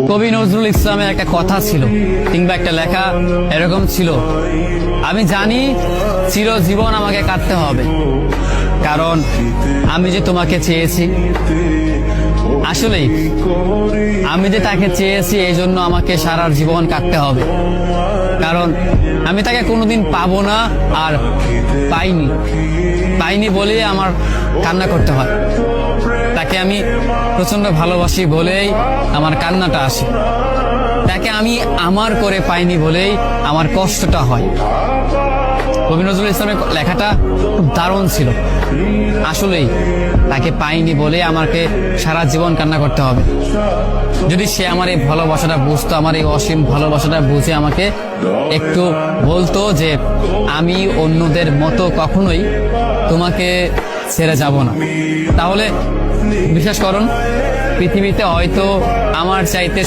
কবি নজরুল ইসলামের একটা কথা ছিল কিংবা একটা লেখা এরকম ছিল, আমি জানি চিরজীবন আমাকে কাটতে হবে, কারণ আমি যে তোমাকে চেয়েছি। আসলেই আমি যে তাকে চেয়েছি এই জন্য আমাকে সারা জীবন কাটতে হবে, কারণ আমি তাকে কোনোদিন পাবো না, আর পাইনি বলে আমার কান্না করতে হয়। তাকে আমি প্রচন্ড ভালোবাসি বলেই আমার কান্নাটা আসে, তাকে আমি আমার করে পাইনি বলেই আমার কষ্টটা হয়। কবি নজরুল ইসলামের লেখাটা খুব দারুণ ছিল। আসলেই তাকে পাইনি বলে আমাকে সারা জীবন কান্না করতে হবে। যদি সে আমার এই ভালোবাসাটা বুঝতো, আমার এই অসীম ভালোবাসাটা বুঝে আমাকে একটু বলতো যে আমি অন্যদের মতো কখনোই তোমাকে ছেড়ে যাব না, তাহলে বিশ্বাস করুন পৃথিবীতে হয়তো আমার চাইতে